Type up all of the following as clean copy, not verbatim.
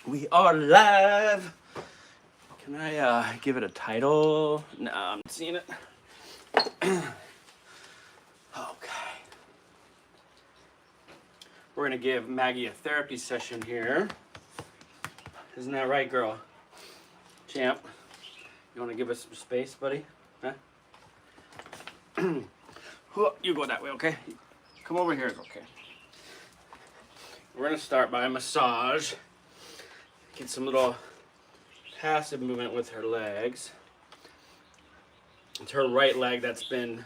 We are live. Can I give it a title? No, I'm seeing it. Okay. We're gonna give Maggie a therapy session here. Isn't that right, girl? Champ, you wanna give us some space, buddy? Huh? You go that way, okay? Come over here, okay. We're gonna start by a massage. Get some little passive movement with her legs. It's her right leg that's been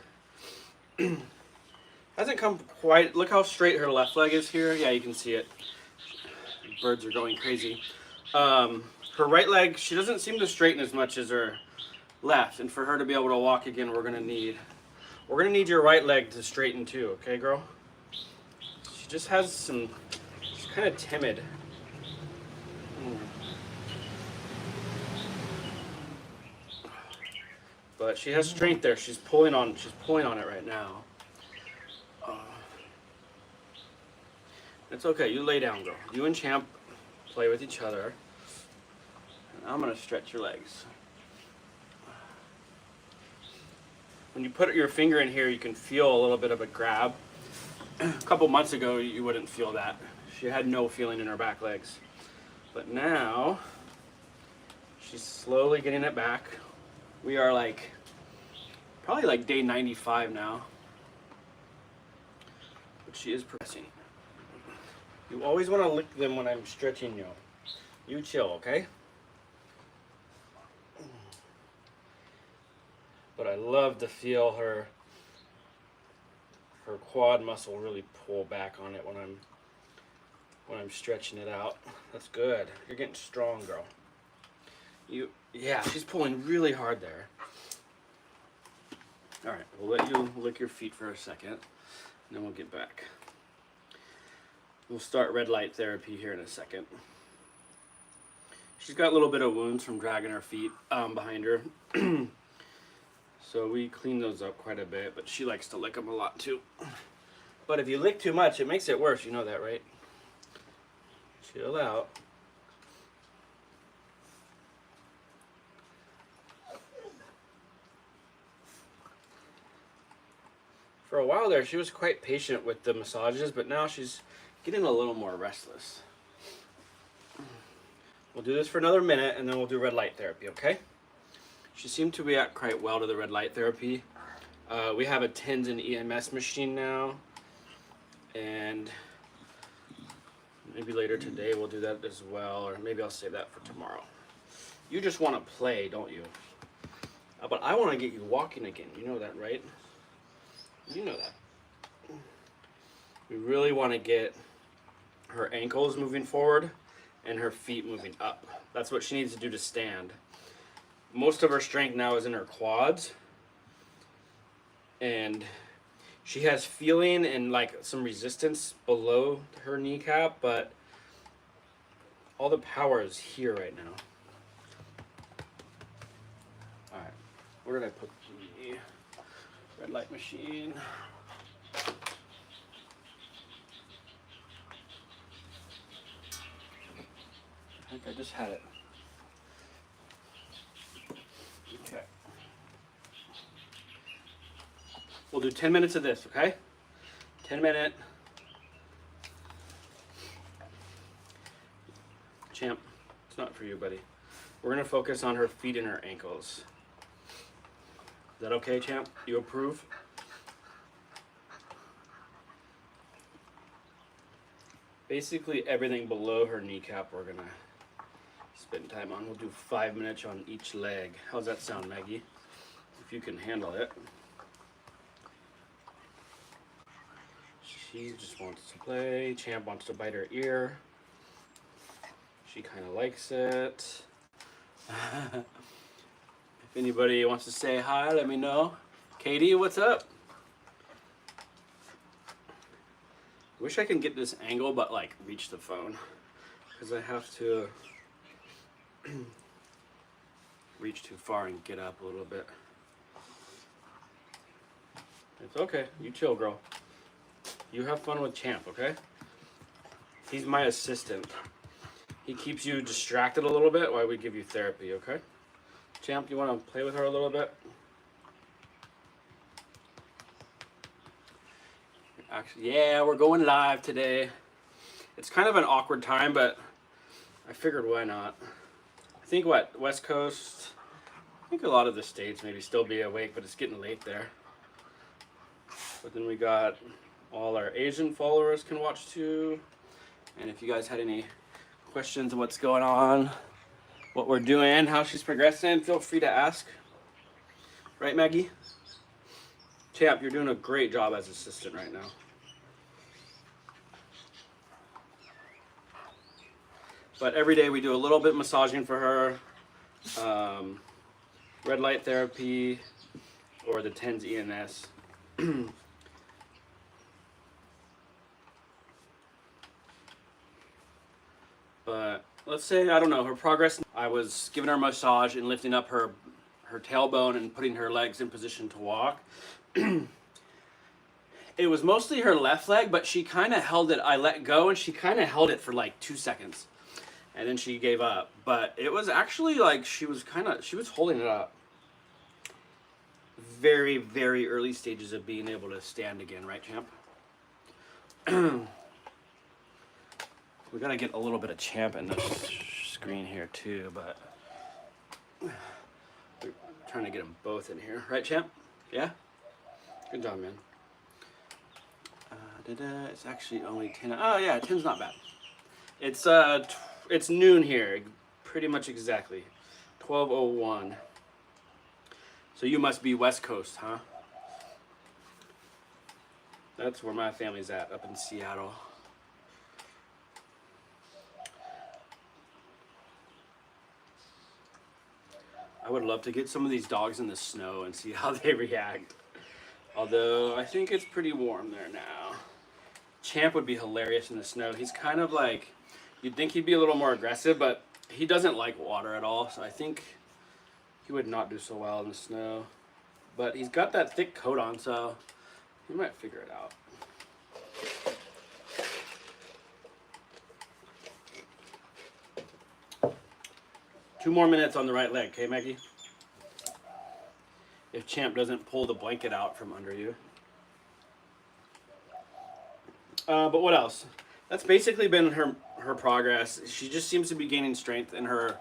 hasn't come quite. Look how straight her left leg is here. Yeah, you can see it. Birds are going crazy. Her right leg, she doesn't seem to straighten as much as her left. And for her to be able to walk again, we're gonna need your right leg to straighten too. Okay, girl. She just has some. She's kind of timid. But she has strength there. She's pulling on it right now. It's okay. You lay down, girl. You and Champ play with each other. And I'm gonna stretch your legs. When you put your finger in here, you can feel a little bit of a grab. A couple months ago, you wouldn't feel that. She had no feeling in her back legs. But now, she's slowly getting it back. We are probably like day 95 now. But she is progressing. You always want to lick them when I'm stretching you. You chill, okay? But I love to feel her quad muscle really pull back on it when I'm stretching it out. That's good. You're getting strong, girl. Yeah, she's pulling really hard there. All right, we'll let you lick your feet for a second, and then we'll get back. We'll start red light therapy here in a second. She's got a little bit of wounds from dragging her feet behind her. So we clean those up quite a bit, but she likes to lick them a lot too. But if you lick too much, it makes it worse. You know that, right? Chill out. For a while there, she was quite patient with the massages, but now she's getting a little more restless. We'll do this for another minute, and then we'll do red light therapy, okay? She seemed to react quite well to the red light therapy. We have a TENS and EMS machine now, and maybe later today we'll do that as well, or maybe I'll save that for tomorrow. You just want to play, don't you? But I want to get you walking again. You know that, right? You know that. We really want to get her ankles moving forward and her feet moving up. That's what she needs to do to stand. Most of her strength now is in her quads. And she has feeling and some resistance below her kneecap, but all the power is here right now. All right, where did I put the red light machine? I think I just had it. Okay. We'll do 10 minutes of this, okay? 10-minute. Champ, it's not for you, buddy. We're gonna focus on her feet and her ankles. Is that okay, Champ? You approve? Basically everything below her kneecap we're gonna spend time on. We'll do 5 minutes on each leg. How's that sound, Maggie? If you can handle it. She just wants to play. Champ wants to bite her ear. She kind of likes it. If anybody wants to say hi, let me know. Katie, what's up? Wish I can get this angle, but reach the phone, because I have to reach too far and get up a little bit. It's okay. You chill, girl. You have fun with Champ, okay? He's my assistant. He keeps you distracted a little bit while we give you therapy, okay? Champ, you want to play with her a little bit? Actually, yeah, we're going live today. It's kind of an awkward time, but I figured why not. I think what, West Coast, I think a lot of the states maybe still be awake, but it's getting late there. But then we got all our Asian followers can watch too. And if you guys had any questions of what's going on, what we're doing, how she's progressing, feel free to ask. Right, Maggie? Champ, you're doing a great job as assistant right now. But every day we do a little bit of massaging for her, red light therapy, or the TENS EMS. But let's say, I don't know, her progress, I was giving her a massage and lifting up her tailbone and putting her legs in position to walk. It was mostly her left leg, but she kind of held it. I let go and she kind of held it for like 2 seconds. And then she gave up. But it was actually like she was holding it up. Very, very early stages of being able to stand again, right, Champ? We gotta get a little bit of Champ in this screen here too, but we're trying to get them both in here. Right, Champ? Yeah? Good job, man. It's actually only 10. Oh yeah, 10's not bad. It's noon here, pretty much exactly. 12:01. So you must be West Coast, huh? That's where my family's at, up in Seattle. I would love to get some of these dogs in the snow and see how they react. Although, I think it's pretty warm there now. Champ would be hilarious in the snow. He's kind of like, you'd think he'd be a little more aggressive, but he doesn't like water at all. So I think he would not do so well in the snow. But he's got that thick coat on, so he might figure it out. Two more minutes on the right leg, okay, Maggie? If Champ doesn't pull the blanket out from under you. But what else? That's basically been her progress. She just seems to be gaining strength in her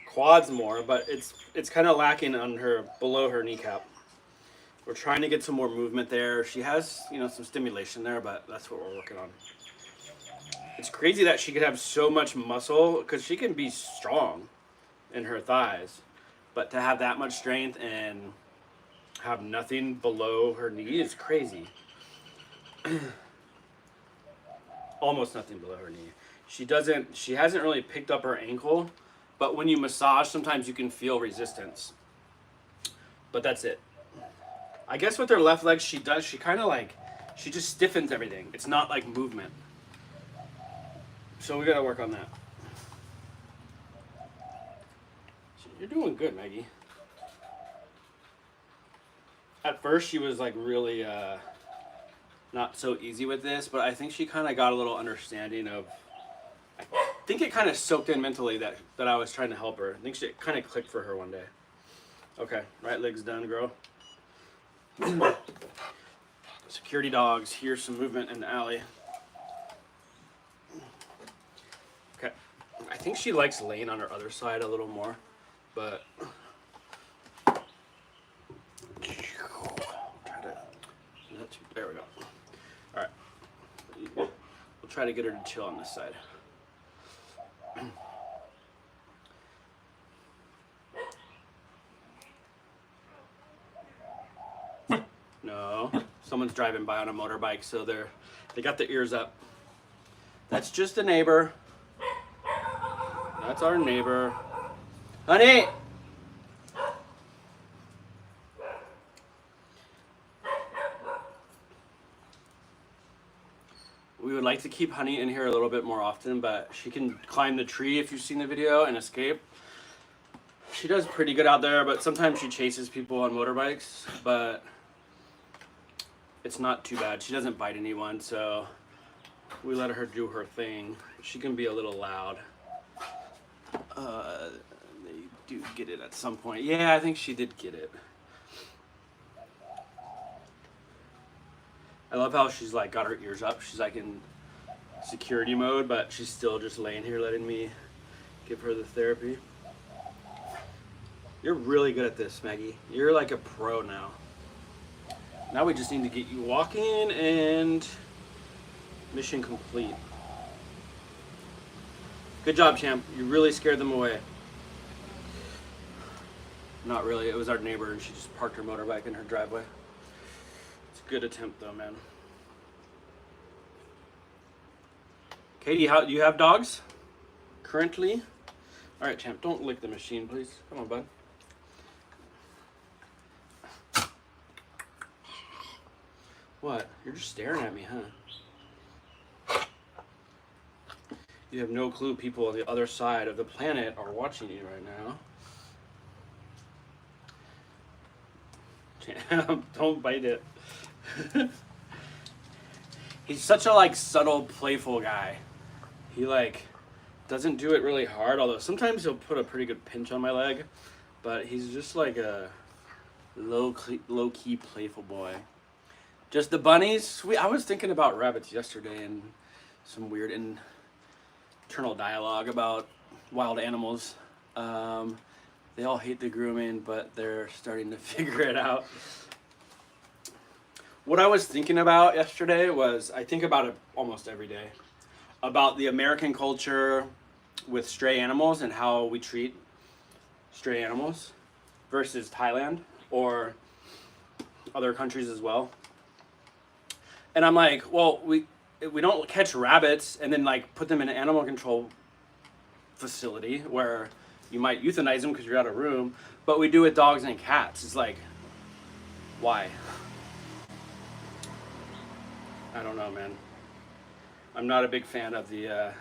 quads more, but it's kind of lacking on her below her kneecap. We're trying to get some more movement there. She has, some stimulation there, but that's what we're working on. It's crazy that she could have so much muscle because she can be strong in her thighs, but to have that much strength and have nothing below her knee is crazy. Almost nothing below her knee. She hasn't really picked up her ankle, but when you massage, sometimes you can feel resistance. But that's it. I guess with her left leg, she just stiffens everything. It's not like movement. So we gotta work on that. You're doing good, Maggie. At first, she was like really not so easy with this, but I think she kind of got a little understanding of. I think it kind of soaked in mentally that I was trying to help her. I think it kind of clicked for her one day. Okay, right leg's done, girl. Security dogs. Here's some movement in the alley. Okay, I think she likes laying on her other side a little more. But there we go. All right, we'll try to get her to chill on this side. No, someone's driving by on a motorbike, so they got their ears up. That's just a neighbor. That's our neighbor. Honey! We would like to keep Honey in here a little bit more often, but she can climb the tree if you've seen the video and escape. She does pretty good out there, but sometimes she chases people on motorbikes, but it's not too bad. She doesn't bite anyone, so we let her do her thing. She can be a little loud. They do get it at some point. Yeah, I think she did get it. I love how she's like got her ears up. She's like in security mode, but she's still just laying here letting me give her the therapy. You're really good at this, Maggie. You're like a pro now. Now we just need to get you walking and mission complete. Good job, champ. You really scared them away. Not really. It was our neighbor and she just parked her motorbike in her driveway. It's a good attempt though, man. Katie, how do you have dogs currently? All right, champ, don't lick the machine, please. Come on, bud. What? You're just staring at me, huh? You have no clue people on the other side of the planet are watching you right now. Champ, don't bite it. He's such a like subtle, playful guy. He like doesn't do it really hard, although sometimes he'll put a pretty good pinch on my leg, but he's just like a low-key playful boy. Just the bunnies. I was thinking about rabbits yesterday and some weird internal dialogue about wild animals. They all hate the grooming, but they're starting to figure it out. What I was thinking about yesterday was, I think about it almost every day, about the American culture with stray animals and how we treat stray animals versus Thailand or other countries as well. And I'm like, well, we don't catch rabbits and then like put them in an animal control facility where you might euthanize them because you're out of room, but we do with dogs and cats. It's like, why? I don't know, man. I'm not a big fan of the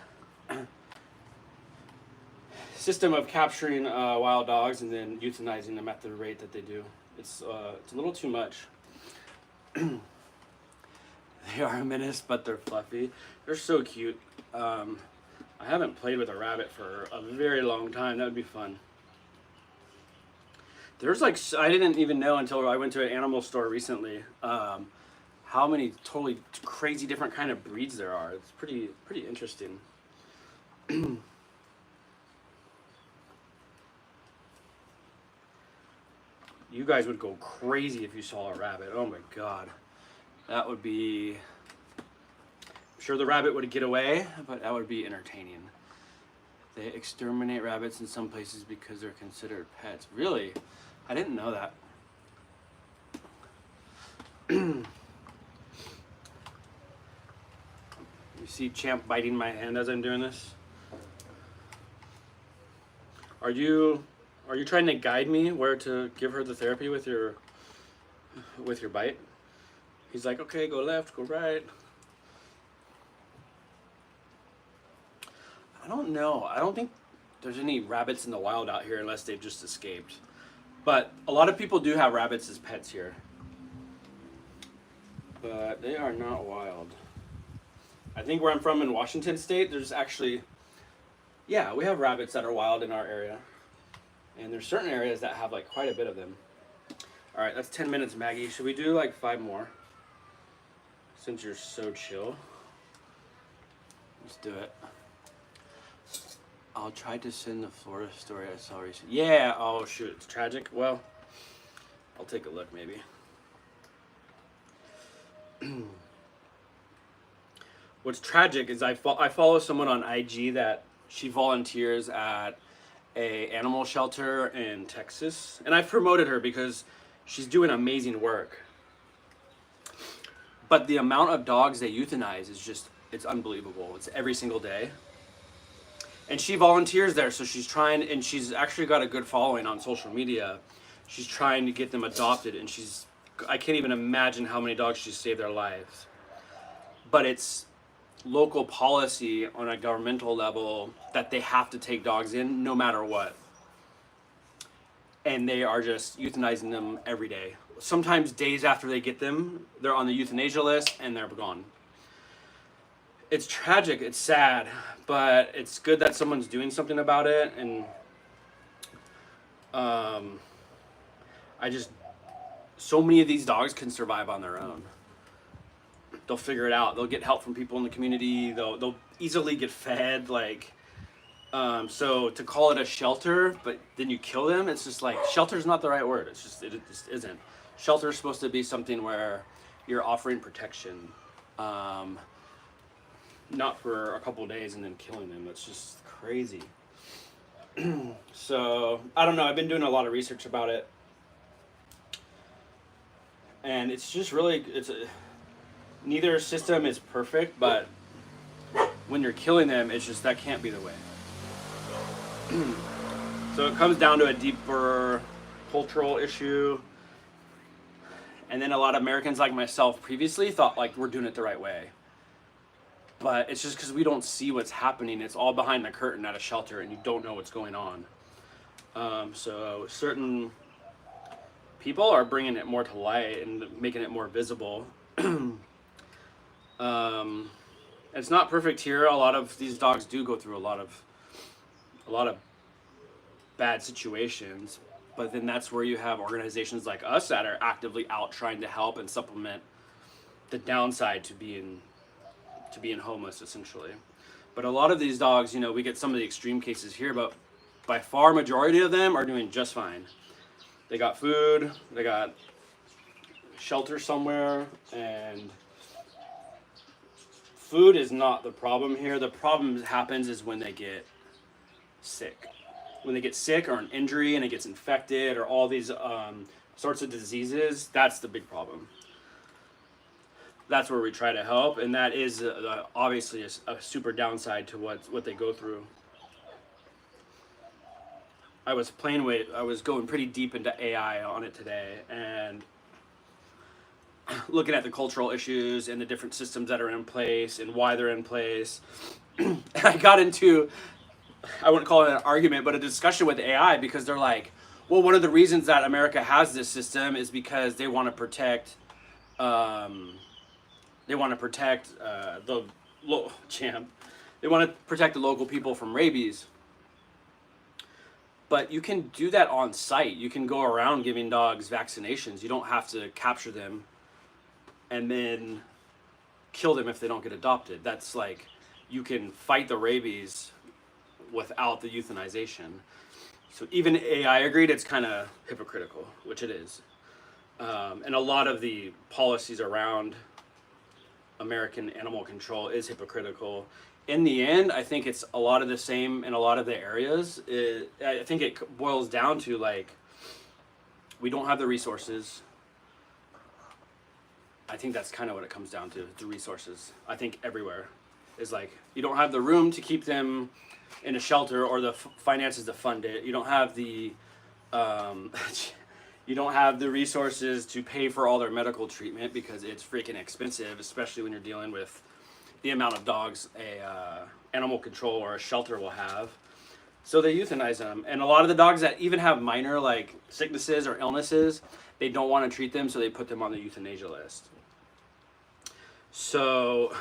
system of capturing wild dogs and then euthanizing them at the rate that they do. It's a little too much. They are a menace, but they're fluffy. They're so cute. I haven't played with a rabbit for a very long time. That would be fun. There's like, I didn't even know until I went to an animal store recently, how many totally crazy different kind of breeds there are. It's pretty interesting. You guys would go crazy if you saw a rabbit. Oh my God. That would be, I'm sure the rabbit would get away, but that would be entertaining. They exterminate rabbits in some places because they're considered pets. Really? I didn't know that. You see Champ biting my hand as I'm doing this? Are you trying to guide me where to give her the therapy with your bite? He's like, okay, go left, go right. I don't know. I don't think there's any rabbits in the wild out here unless they've just escaped. But a lot of people do have rabbits as pets here. But they are not wild. I think where I'm from in Washington State, there's actually, yeah, we have rabbits that are wild in our area. And there's certain areas that have like quite a bit of them. All right, that's 10 minutes, Maggie. Should we do like 5 more? Since you're so chill. Let's do it. I'll try to send the Florida story I saw recently. Yeah, oh shoot, it's tragic. Well, I'll take a look maybe. What's tragic is I follow someone on IG that she volunteers at a animal shelter in Texas, and I've promoted her because she's doing amazing work. But the amount of dogs they euthanize is just, it's unbelievable. It's every single day. And she volunteers there, so she's trying, and she's actually got a good following on social media. She's trying to get them adopted, and I can't even imagine how many dogs she's saved their lives. But it's local policy on a governmental level that they have to take dogs in no matter what. And they are just euthanizing them every day. Sometimes days after they get them, they're on the euthanasia list and they're gone. it's tragic, it's sad, but it's good that someone's doing something about it. And um, I just, so many of these dogs can survive on their own. They'll figure it out. They'll get help from people in the community. They'll easily get fed. Like, so to call it a shelter, but then you kill them, it's just like, shelter's not the right word. It just isn't. Shelter's supposed to be something where you're offering protection, not for a couple of days and then killing them. That's just crazy. So I don't know. I've been doing a lot of research about it, and it's just really neither system is perfect, but when you're killing them, it's just that can't be the way. So it comes down to a deeper cultural issue. And then a lot of Americans like myself previously thought like we're doing it the right way. But it's just because we don't see what's happening. It's all behind the curtain at a shelter and you don't know what's going on. So certain people are bringing it more to light and making it more visible. It's not perfect here. A lot of these dogs do go through a lot of bad situations, but then that's where you have organizations like us that are actively out trying to help and supplement the downside to being homeless, essentially. But a lot of these dogs, you know, we get some of the extreme cases here, but by far majority of them are doing just fine. They got food, they got shelter somewhere, and food is not the problem here. The problem happens is when they get sick. When they get sick or an injury and it gets infected or all these sorts of diseases, that's the big problem. That's where we try to help, and that is obviously a super downside to what they go through. I was going pretty deep into AI on it today, and looking at the cultural issues and the different systems that are in place and why they're in place. And I got into, I wouldn't call it an argument, but a discussion with AI, because they're like, well, one of the reasons that America has this system is because they want to protect the local people from rabies. But you can do that on site. You can go around giving dogs vaccinations. You don't have to capture them and then kill them if they don't get adopted. That's like, you can fight the rabies without the euthanization. So even AI agreed it's kind of hypocritical, which it is. And a lot of the policies around American animal control is hypocritical. In the end, I think it's a lot of the same in a lot of the areas. I think it boils down to, like, we don't have the resources. I think that's kind of what it comes down to, the resources. I think everywhere is like, you don't have the room to keep them in a shelter or the finances to fund it. You don't have the you don't have the resources to pay for all their medical treatment because it's freaking expensive, especially when you're dealing with the amount of dogs a animal control or a shelter will have. So they euthanize them. And a lot of the dogs that even have minor like sicknesses or illnesses, they don't want to treat them, so they put them on the euthanasia list. So,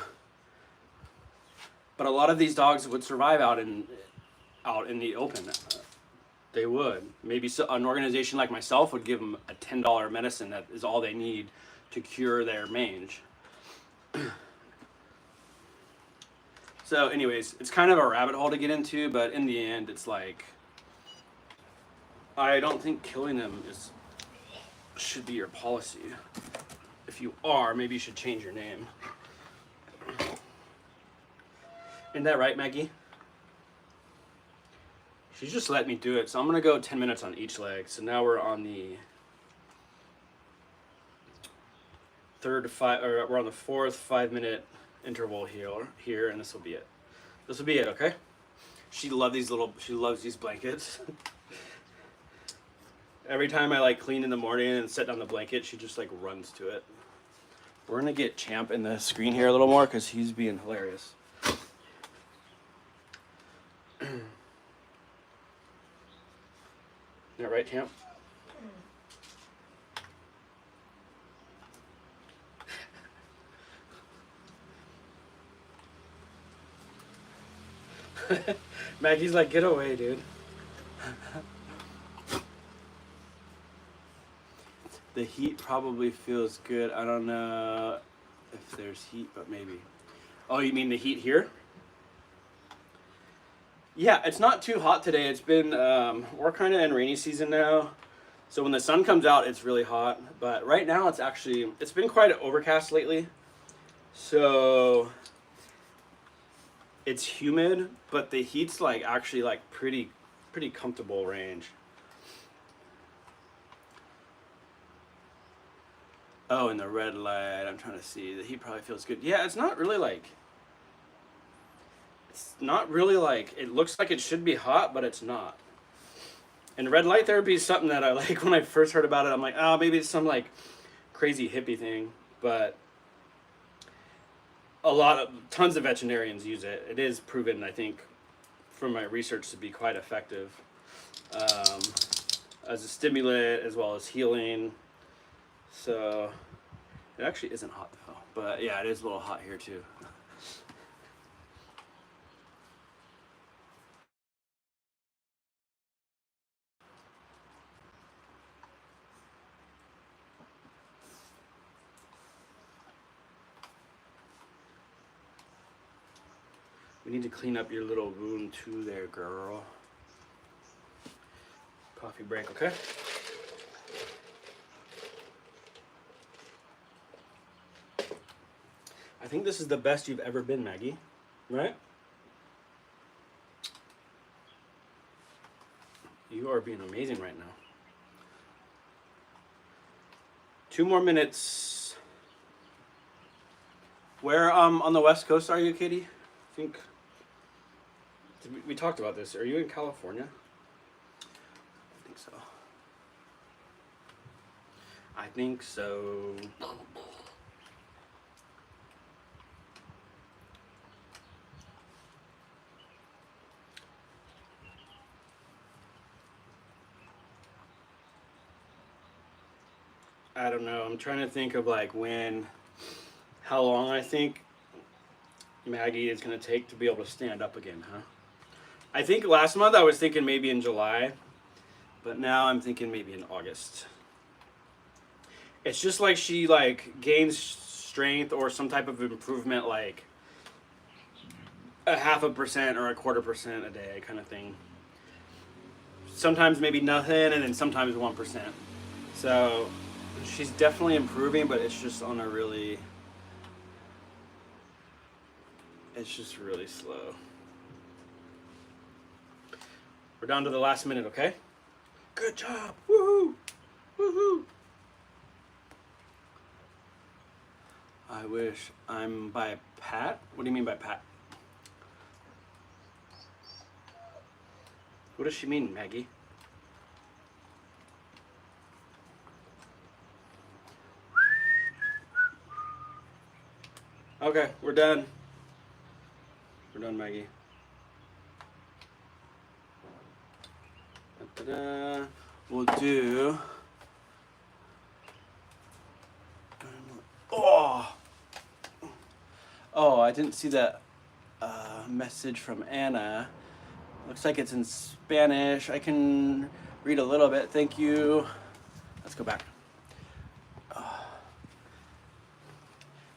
but a lot of these dogs would survive out in the open. They would. Maybe an organization like myself would give them a $10 medicine that is all they need to cure their mange. So anyways, it's kind of a rabbit hole to get into, but in the end, it's like, I don't think killing them should be your policy. If you are, maybe you should change your name. Isn't that right, Maggie? She just let me do it, so I'm gonna go 10 minutes on each leg. So now we're on the we're on the fourth 5-minute interval here, and this will be it. This will be it, okay? She loves these blankets. Every time I like clean in the morning and set down the blanket, she just like runs to it. We're gonna get Champ in the screen here a little more because he's being hilarious. Isn't that right, Champ? Maggie's like, get away, dude. The heat probably feels good. I don't know if there's heat, but maybe. Oh, you mean the heat here? Yeah, it's not too hot today. It's been, we're kind of in rainy season now. So when the sun comes out, it's really hot. But right now, it's been quite overcast lately. So it's humid, but the heat's like actually like pretty comfortable range. Oh, and the red light, I'm trying to see. The heat probably feels good. Yeah, it's not really like, it looks like it should be hot, but it's not. And red light therapy is something that I like. When I first heard about it, I'm like, oh, maybe it's some like crazy hippie thing. But tons of veterinarians use it. It is proven, I think, from my research to be quite effective as a stimulant as well as healing. So it actually isn't hot though, but yeah, it is a little hot here too. We need to clean up your little wound too there, girl. Coffee break, okay? I think this is the best you've ever been, Maggie, right? You are being amazing right now. 2 more minutes. Where on the West Coast are you, Katie? I think we talked about this. Are you in California? I think so. I think so. I don't know. I'm trying to think of like how long I think Maggie is going to take to be able to stand up again, huh? I think last month I was thinking maybe in July, but now I'm thinking maybe in August. It's just like she like gains strength or some type of improvement, like 0.5% or 1/4% a day kind of thing. Sometimes maybe nothing, and then sometimes 1%. So she's definitely improving, but it's just it's just really slow. We're down to the last minute, okay? Good job. Woohoo! Woohoo! I wish I'm by Pat. What do you mean by Pat? What does she mean, Maggie? Okay, we're done. We're done, Maggie. Da-da-da. We'll do... Oh, I didn't see that message from Anna. Looks like it's in Spanish. I can read a little bit. Thank you. Let's go back.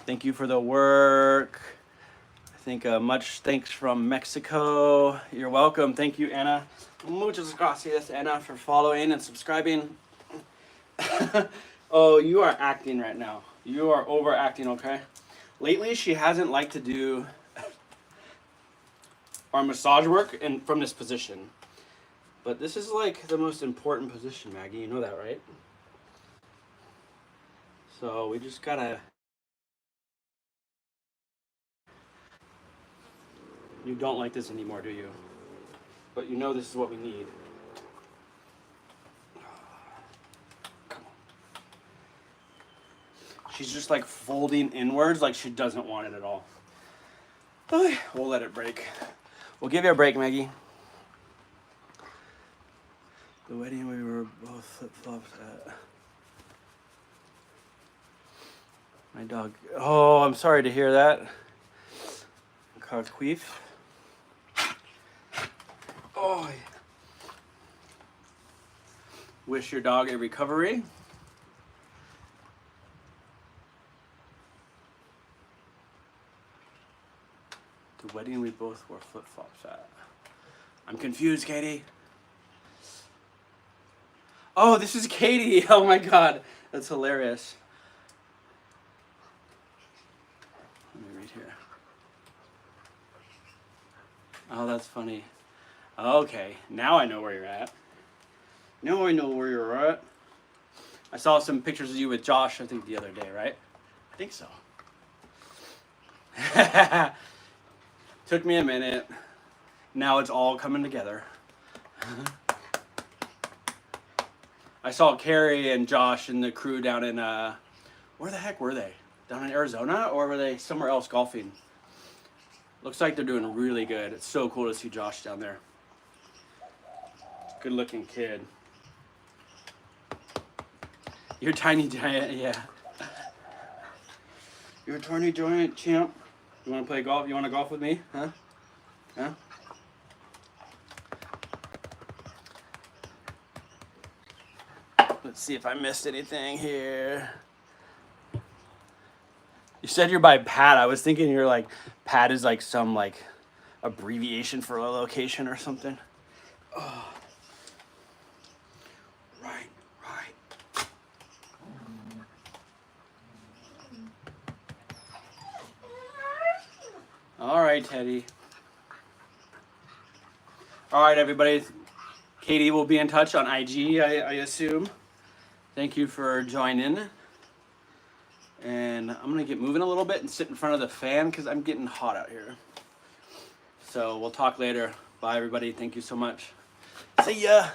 Thank you for the work. I think much thanks from Mexico. You're welcome. Thank you, Anna. Muchas gracias, Anna, for following and subscribing. Oh, you are acting right now. You are overacting, okay? Lately, she hasn't liked to do our massage work from this position. But this is like the most important position, Maggie. You know that, right? So we just gotta... You don't like this anymore, do you? But you know this is what we need. Come on. She's just like folding inwards like she doesn't want it at all. Okay, we'll let it break. We'll give you a break, Maggie. The wedding we were both flip-flops at. My dog. Oh, I'm sorry to hear that. Queef. Oh. Wish your dog a recovery. The wedding we both wore flip-flops at. I'm confused, Katie. Oh, this is Katie. Oh my God. That's hilarious. Let me read here. Oh, that's funny. Okay, now I know where you're at. Now I know where you're at. I saw some pictures of you with Josh, I think, the other day, right? I think so. Took me a minute. Now it's all coming together. I saw Carrie and Josh and the crew down in, where the heck were they? Down in Arizona, or were they somewhere else golfing? Looks like they're doing really good. It's so cool to see Josh down there. Good looking kid. You're a tiny giant, yeah. You're a tiny giant champ. You want to play golf? You want to golf with me? Huh? Huh? Let's see if I missed anything here. You said you're by Pat. I was thinking you're like, Pat is like some like abbreviation for a location or something. Oh. Right. All right, Teddy. All right, everybody. Katie will be in touch on IG, I assume. Thank you for joining. And I'm gonna get moving a little bit and sit in front of the fan because I'm getting hot out here. So we'll talk later. Bye, everybody. Thank you so much. See ya.